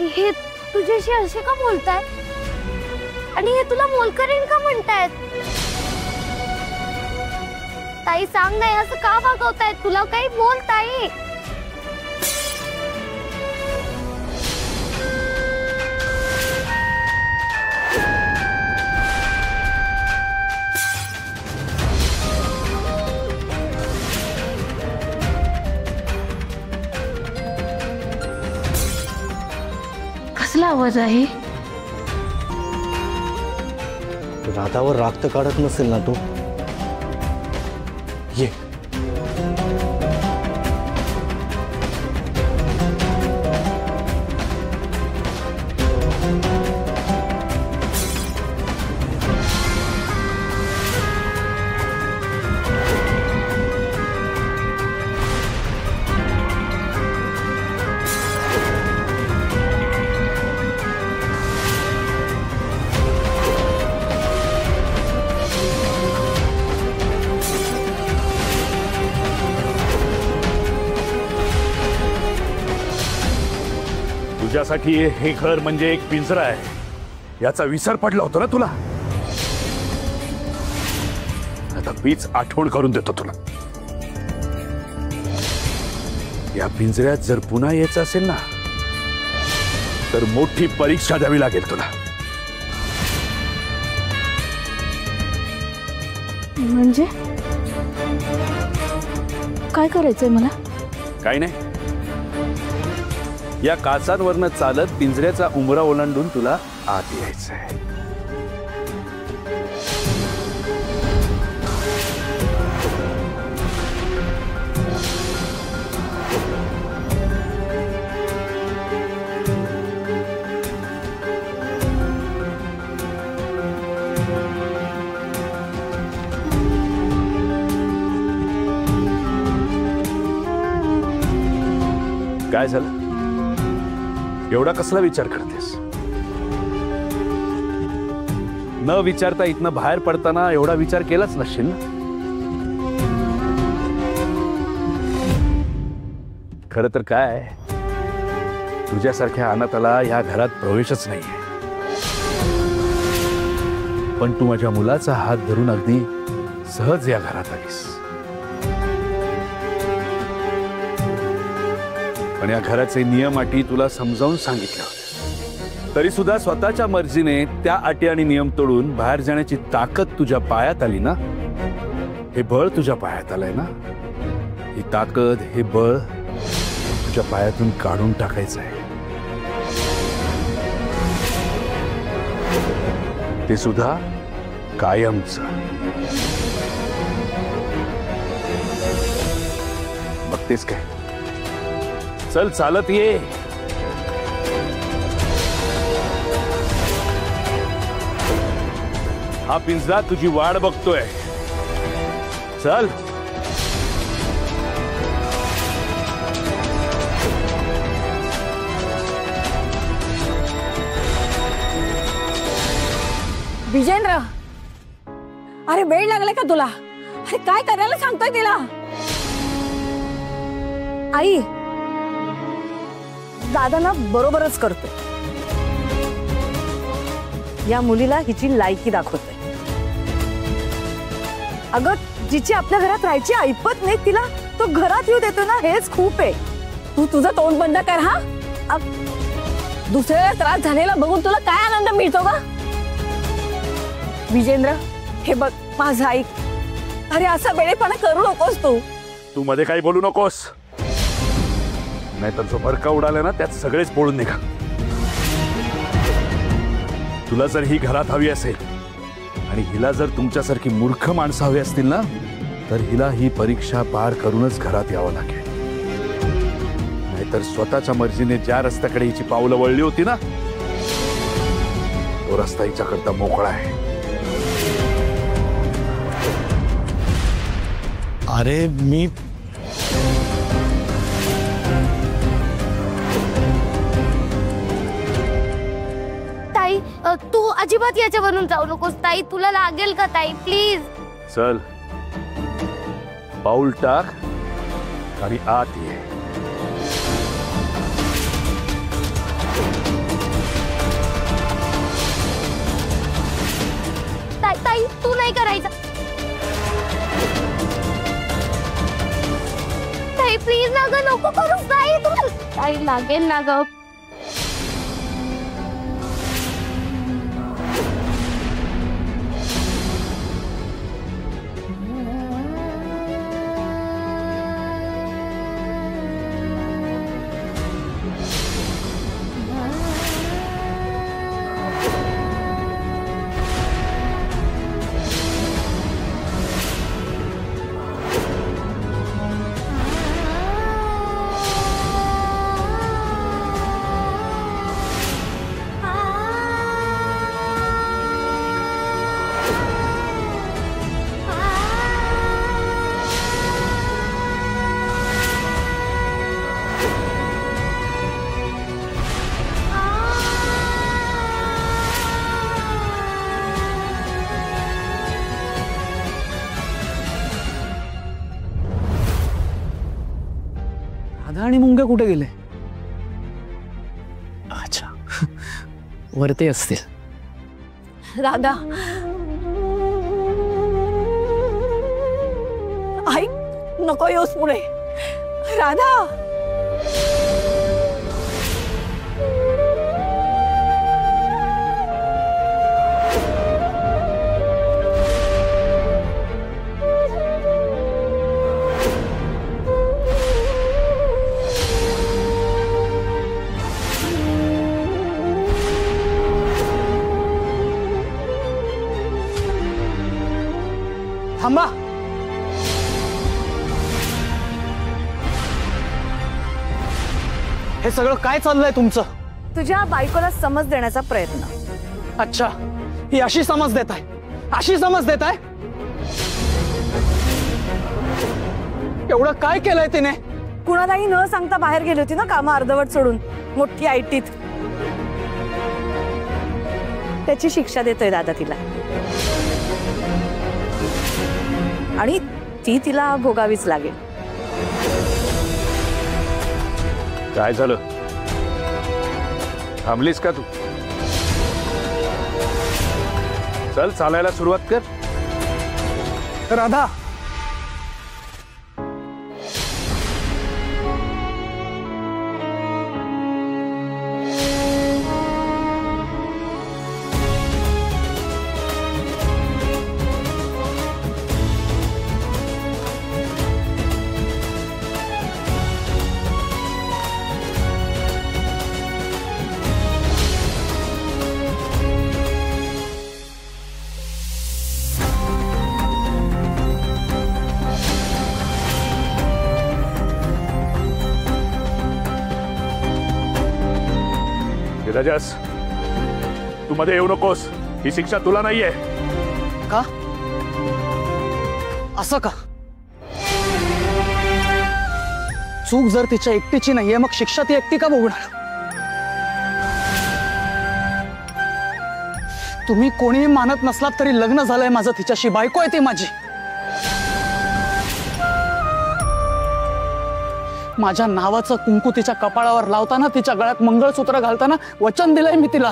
हे तुझ्याशी असे का बोलताय आणि हे तुला मोलकरीण का म्हणतायत? ताई सांग नाही असं का वागवतायत? तुला काही बोल ताई. कसला आवाज आहे? राधावर राग तर काढत नसेल ना तू? ये तुझ्यासाठी हे घर म्हणजे एक पिंजरा आहे, याचा विसर पडला होता ना तुला. आता मीच आठवण करून देतो तुला. या पिंजऱ्यात जर पुन्हा यायचं असेल ना तर मोठी परीक्षा द्यावी लागेल तुला. म्हणजे काय करायचंय मला? काय नाही, या काचांवरनं चालत पिंजऱ्याचा उंबरा ओलांडून तुला आत यायचंय. काय झालं? एवढा कसला विचार करतेस? न विचारता इथनं बाहेर पडताना एवढा विचार केलाच नसशील ना? खरं तर काय, तुझ्यासारख्या अनाथाला या घरात प्रवेशच नाहीये. पण तू माझ्या मुलाचा हात धरून अगदी सहज या घरात आलीस. पण या घराचे नियम अटी तुला समजावून सांगितले होते, तरी सुद्धा स्वतःच्या मर्जीने त्या अटी आणि नियम तोडून बाहेर जाण्याची ताकद तुझ्या पायात आली ना. हे बळ तुझ्या पायात आलंय ना. ही ताकद, हे बळ तुझ्या पायातून काढून टाकायचं आहे. ते सुद्धा कायमचं. बघतेस काय? चल चालत ये. हा पिंजरा तुझी वाट बघतोय. चल. विजेंद्र, अरे वेळ लागलाय का तुला? अरे काय करायला सांगतोय तिला? आई, दादा ना बरोबरच करतो. या मुलीला हिची लायकी दाखवते. अगं, जिची आपल्या घरात राहायची ऐपत नाही तिला तो घरात येऊ देतो ना, हेच खूप आहे. तू तुझं तोंड बंद कर. हा, दुसऱ्याला त्रास झालेला बघून तुला काय आनंद मिळतो का? विजेंद्र, हे बघ माझं ऐक. अरे असा वेळेपणा करू नकोस तू. तू मध्ये काही बोलू नकोस, नाहीतर जो भरका उडाला ना त्यात सगळेच पळून निघा. तुला जर ही घरात हवी असेल आणि हिला जर तुमच्यासारखी मूर्ख माणसं हवी असतील ना तर हिला ही परीक्षा पार करूनच घरात यावं लागेल. नाहीतर स्वतःच्या मर्जीने ज्या रस्त्याकडे हिची पावलं वळली होती ना तो रस्ता हिच्याकरता मोकळा आहे. अरे मी ताई तू अजिबात याच्यावरून जाऊ नकोस. ताई तुला लागेल का ताई? प्लीज चल, पाऊल टाक आणि आत ये. ताई तू नाही करायचं. ताई प्लीज ना ग, नको करूस ताई. ताई लागेल ना ग. राधा आणि मुंग्या कुठे गेले? अच्छा, वरती असतील. राधा आई नको येऊस पुढे. राधा थांबा. हे सगळं काय चाललंय तुमचं? तुझ्या बायकोला समज देण्याचा प्रयत्न. अच्छा, ही अशी समज देत आहे, अशी समज देत आहे. एवढं काय केलंय तिने? कुणालाही न सांगता बाहेर गेली होती ना, कामं अर्धवट सोडून, मोठी आयटीत. त्याची शिक्षा देतोय दादा तिला, आणि ती तिला भोगावीच लागेल. काय झालं? थांबलीस का तू? चल चालायला सुरुवात कर. राधा, रजस, तू मध्ये येऊ नकोस. ही शिक्षा तुला नाहीये. का? असं का? चूक जर तिच्या एकटीची नाहीये, मग शिक्षा ती एकटी का भोगणार? तुम्ही कोणीही मानत नसलात तरी लग्न झालंय माझं तिच्याशी, बायको आहे ती माझी. माझ्या नावाचं कुंकू तिच्या कपाळावर लावताना, तिच्या गळ्यात मंगळसूत्र घालताना वचन दिलंय मी तिला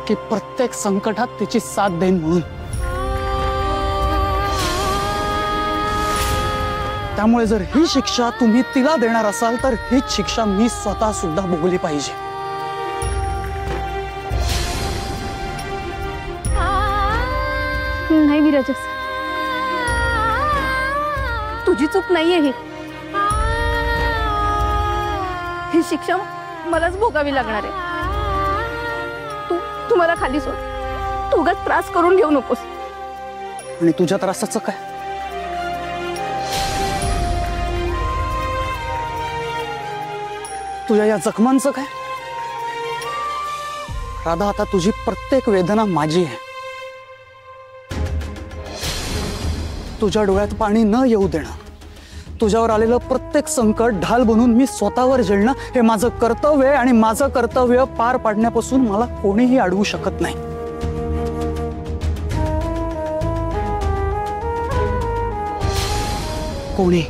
की प्रत्येक संकटात तिची साथ देईन म्हणून. त्यामुळे जर ही शिक्षा तुम्ही तिला देणार असाल तर हीच शिक्षा मी स्वतः सुद्धा भोगली पाहिजे. नाही विराजस, तुझी चूक नाहीये ही शिक्षा मलाच भोगावी लागणार आहे. तू मला खाली सोड. तू उगाच त्रास करून घेऊ नकोस. आणि तुझ्या त्रासाचं काय? तुझ्या या जखमांचं काय? राधा, आता तुझी प्रत्येक वेदना माझी आहे. तुझ्या डोळ्यात पाणी न येऊ देणं, तुझ्यावर आलेलं प्रत्येक संकट ढाल बनून मी स्वतःवर झेलणं हे माझं कर्तव्य आहे. आणि माझं कर्तव्य पार पाडण्यापासून मला कोणीही अडवू शकत नाही. कोणी?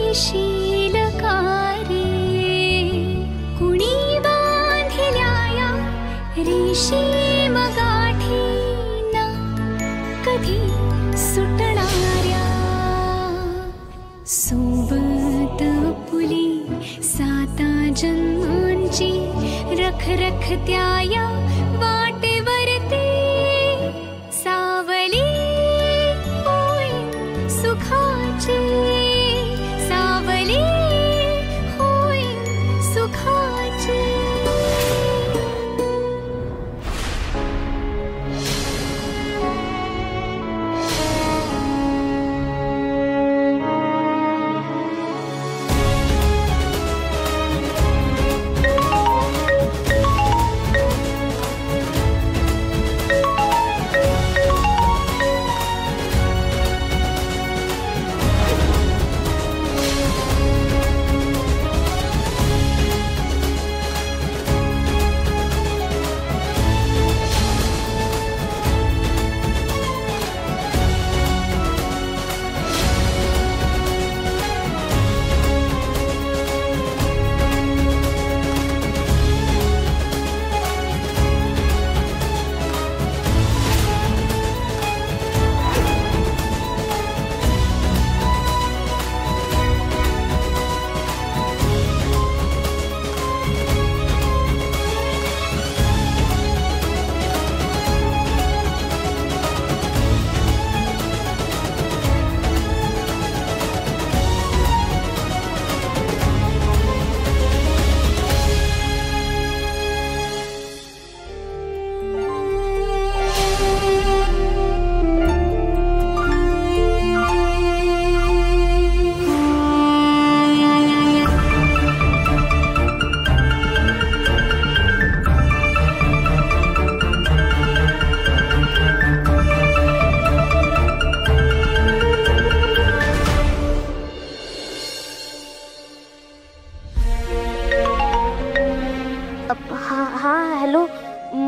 येशील का रे कुणी बांधिल्या या रेशीम गाठीना कधी सुटणाऱ्या सोबत पुली साता जन्मांची रख रख त्या या वाटेवरती सावली होय सुखाची सावली होय सुखाची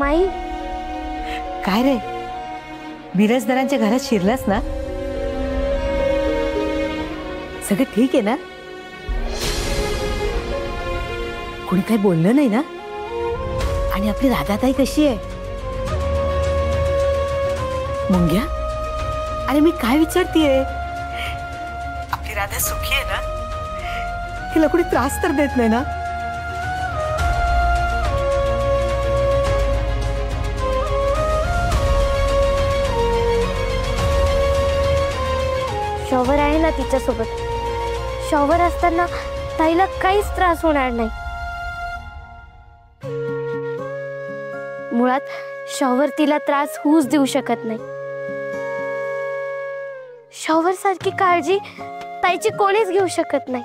माई काय रे बिराजदारांच्या घरात शिरलास ना सगळं ठीक आहे ना कोणी काही बोललं नाही ना आणि आपली राधाताई कशी आहे मुंग्या अरे मी काय विचारतीये आपली राधा सुखी आहे ना तिला कोणी त्रास तर देत नाही ना शॉवर आहे ना तिच्यासोबत शॉवर असताना ताईला काहीच त्रास होणार नाही मुळात शॉवर तिला त्रास होऊच देऊ शकत नाही शॉवर सारखी काळजी ताईची कोणीच घेऊ शकत नाही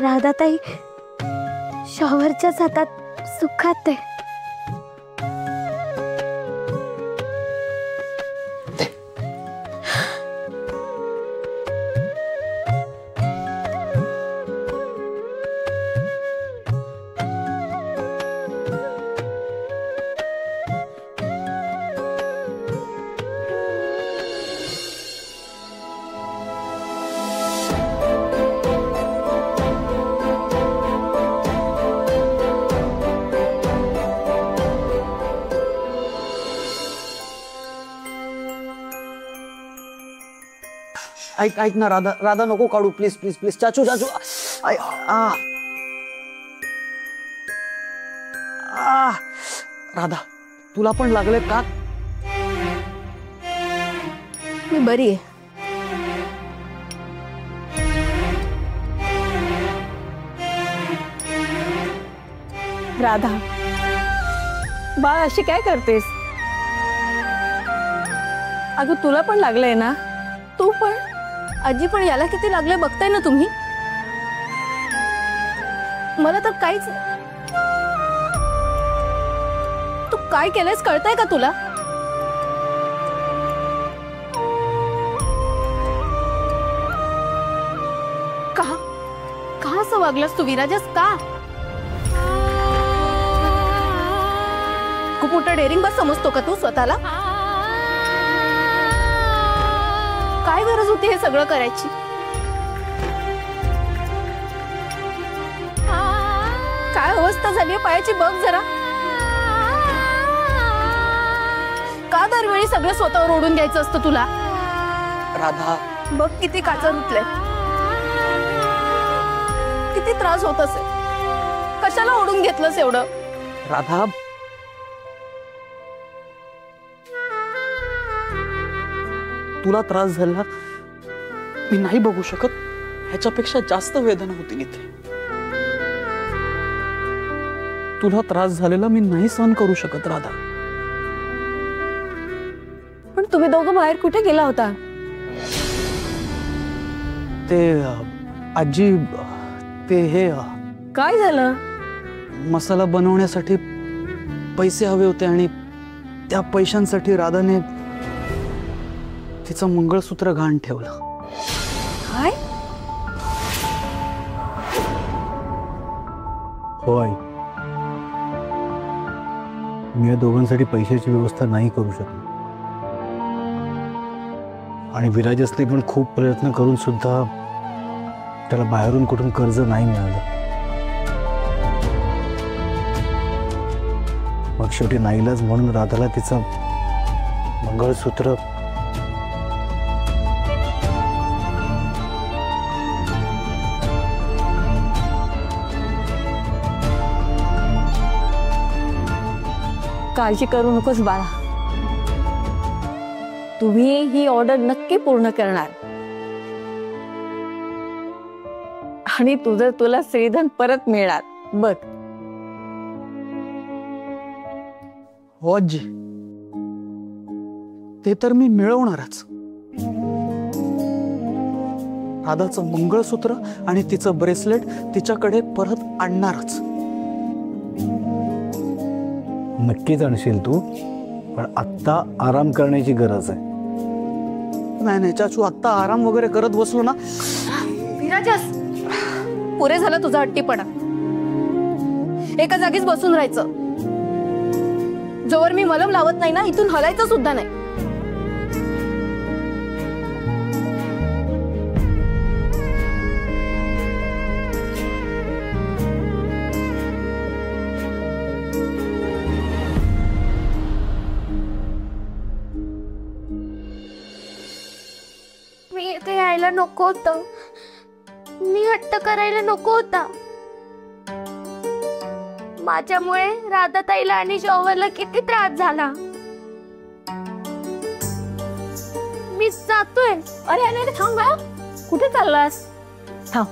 राधाताई शॉवरच्याच हातात सुखात आहे ऐक ऐक ना राधा राधा नको काढू प्लीज प्लीज प्लीज चाचू चाचू राधा तुला पण लागले का मी बरी आहे राधा बाळ अशी काय करतेस अगं तुला पण लागलंय ना तू पण आजी पण याला किती लागले बघताय ना तुम्ही मला तर काहीच तू काय केलंयस कळतंय का तुला का असं वागलास तू विराजस का खूप मोठा डेअरिंग बस समजतो का तू स्वतःला काय गरज होती हे सगळं करायची? काय अवस्था झाली पायाची बघ जरा. का दरवेळी सगळं स्वतःवर ओढून घ्यायचं असतं तुला? राधा, बघ किती काचा रुतले, किती त्रास होत असेल. कशाला ओढून घेतलंस एवढं? राधा, तुला त्रास झाला मी नाही बघू शकत. ह्याच्यापेक्षा जास्त वेदना होती इथे. तुला त्रास झालेला मी नाही सहन करू शकत राधा. पण तुम्ही दोघं बाहेर कुठे गेला होता? ते आजी, ते हे काय झालं? मसाला बनवण्यासाठी पैसे हवे होते आणि त्या पैशांसाठी राधाने तिचं मंगळसूत्र घाण ठेवलं. काय? हो आई, मी या दोघांसाठी पैशाची व्यवस्था नाही करू शकलो आणि विराजसने पण खूप प्रयत्न करून सुद्धा त्याला बाहेरून कुठून कर्ज नाही मिळालं. मग शेवटी नाईलाज म्हणून राधाला तिचं मंगळसूत्र काळजी करू नकोस बाळा, तुम्ही ही ऑर्डर नक्की पूर्ण करणार आणि तुला श्रीधन परत मिळणार बघ. हो आजी, ते तर मी मिळवणारच. राधाचं मंगळसूत्र आणि तिचं ब्रेसलेट तिच्याकडे परत आणणारच. नक्कीच आणशील तू, पण आत्ता आराम करण्याची गरज आहे. नाही नाही चाचू, आत्ता आराम वगैरे करत बसलो ना. विराजस, पुरे झालं तुझा हट्टीपणा. एका जागीच बसून राहायचं. जोवर मी मलम लावत नाही ना, इथून हलायचं सुद्धा नाही. मी इथे यायला नको होतं. मी हट्ट करायला नको होता. माझ्यामुळे राधाताईला आणि शौर्यला किती त्रास झाला. मी जातोय. अरे अरे अरे, थांब बाळा, कुठे चाललास? थांब,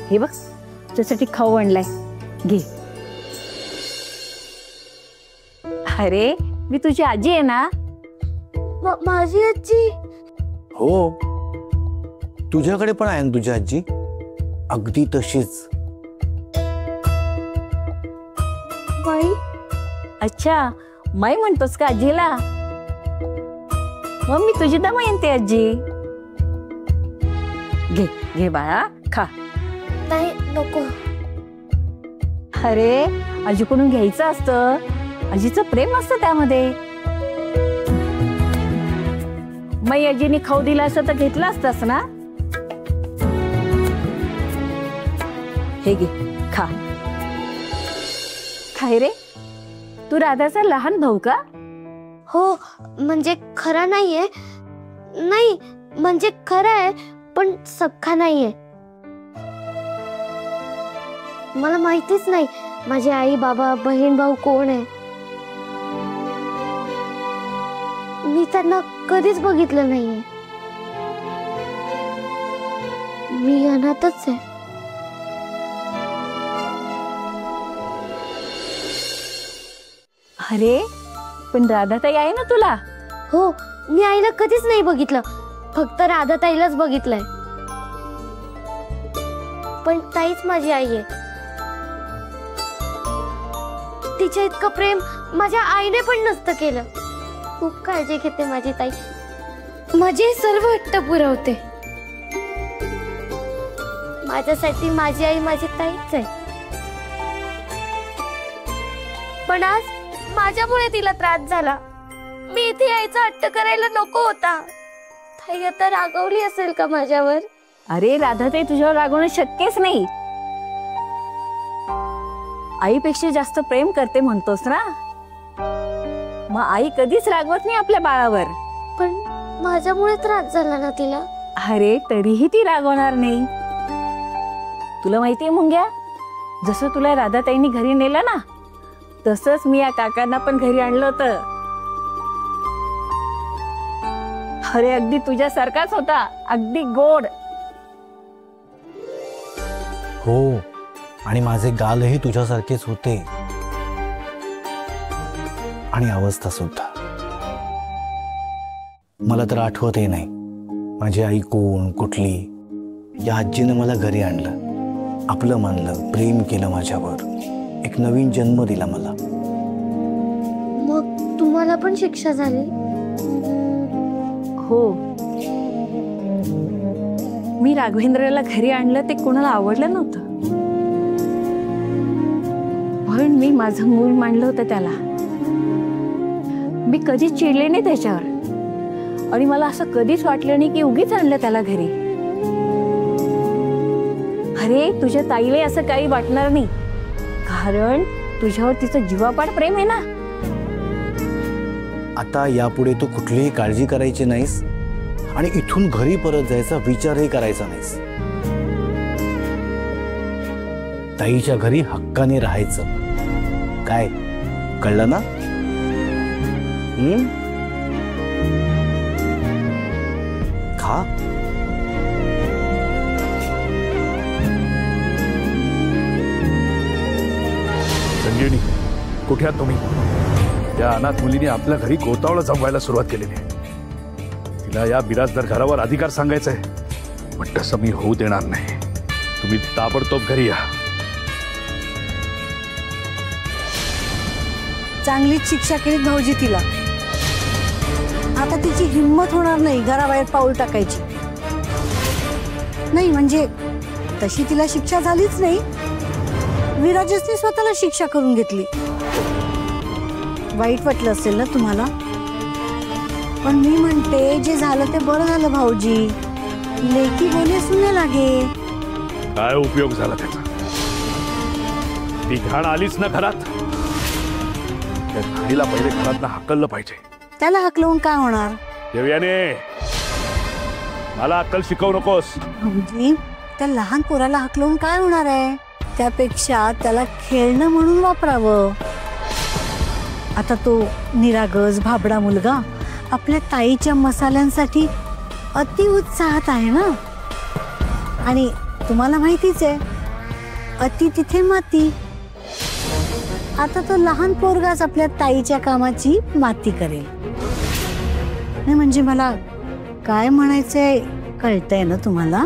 हे बघ तुझ्यासाठी खाऊ आणलाय, घे. अरे मी तुझी आजी आहे ना. माझी आजी? हो, तुझ्याकडे पण आहे ना तुझी आजी, अगदी तशीच. बाई? अच्छा, माई म्हणतोस का आजीला? मग मी तुझी दमयंती आजी. घे घे बाळा, खा. नाही, नको. अरे आजीकडून घ्यायचं असतं, आजीचं प्रेम असतं त्यामध्ये. माई आजीने खाऊ दिला असतं तर घेतला असतास ना. हे घे, खा. काय रे, तू राधाचा लहान भाऊ का? हो, म्हणजे खरा नाहीये. नाही, म्हणजे खरा आहे पण सख्खा नाहीये. मला माहितीच नाही माझे आई बाबा बहीण भाऊ कोण आहे. मी त्यांना कधीच बघितलं नाहीये. मी अनाथच आहे. अरे पण राधाताई आहे ना तुला. हो, मी आईला कधीच नाही बघितलं, फक्त राधाताईलाच बघितलंय. पण ताईच माझी आई आहे. तिच्या इतकं प्रेम माझ्या आईने पण नसतं केलं. खूप काळजी घेते माझी ताई, माझे सर्व हट्ट पुरवते. माझ्यासाठी माझी आई माझी ताईच आहे. पण आज माझ्यामुळे तिला त्रास झाला. मी इथे यायचा हट्ट करायला नको होता. ताई आता रागवली असेल का माझ्यावर? अरे राधाताई तुझ्यावर रागवणं शक्यच नाही. आईपेक्षा जास्त प्रेम करते म्हणतोस ना, मग आई कधीच रागवत नाही आपल्या बाळावर. पण माझ्यामुळे त्रास झाला ना तिला. अरे तरीही ती रागवणार नाही. तुला माहितीये मुंग्या, जसं तुला राधाताईंनी घरी नेलं ना, तसंच मी या काकांना पण घरी आणलं होतं. अरे अगदी तुझ्यासारखाच होता, अगदी गोड. हो, आणि माझे गालही तुझ्यासारखेच होते आणि अवस्था सुद्धा. मला तर आठवतही नाही माझी आई कोण कुठली. या आजीनं मला घरी आणलं, आपलं मानलं, प्रेम केलं माझ्यावर, एक नवीन जन्म दिला मला. मग तुम्हाला पण शिक्षा झाली? हो, मी राघवेंद्रला घरी आणलं ते कोणाला आवडलं नव्हतं, पण मी माझं मूल मांडलं होतं त्याला. मी कधीच चिडले नाही त्याच्यावर, आणि मला असं कधीच वाटलं नाही की उगीच आणलं त्याला घरी. अरे तुझ्या ताईला असं काही वाटणार नाही, कारण तुझ्यावर तिचं जीवापाड प्रेम आहे ना. आता यापुढे तू कुठलीही काळजी करायची नाहीस आणि इथून घरी परत जायचा विचारही करायचा नाहीस. ताईच्या घरी हक्काने राहायचं. काय कळलं ना? खा. संजीवनी, कुठे आहात तुम्ही? त्या अनाथ मुलीने आपल्या घरी गोतावळा जमवायला सुरुवात केलेली आहे. तिला या बिराजदार घरावर अधिकार सांगायचा आहे, पण तसं मी होऊ देणार नाही. तुम्ही ताबडतोब घरी या. चांगलीच शिक्षा केली भाऊजी तिला. आता तिची हिंमत होणार नाही घराबाहेर पाऊल टाकायची. नाही म्हणजे तशी तिला शिक्षा झालीच नाही, विराजसने स्वतःला शिक्षा करून घेतली. वाईट वाटलं असेल ना तुम्हाला, पण मी म्हणते जे झालं ते बरं झालं भाऊजी. लेकी बोले सुने लागे. काय उपयोग झाला त्याचा? ती घाण आलीच ना घरात. त्या घाणीला पहिले घरात हकललं पाहिजे. त्याला हकलवून काय होणार? देवयाने, मला अक्कल शिकवू नकोस. भाऊजी, त्या लहान पोराला हकलवून काय होणार आहे? त्यापेक्षा त्याला खेळणं म्हणून वापरावं. आता तो निरागस भाबडा मुलगा आपल्या ताईच्या मसाल्यांसाठी अति उत्साहात आहे ना. आणि तुम्हाला माहितीच आहे, अति तिथे माती. आता तो लहान पोरगाच आपल्या ताईच्या कामाची माती करेल. नाही म्हणजे मला काय म्हणायचंय कळतंय ना तुम्हाला?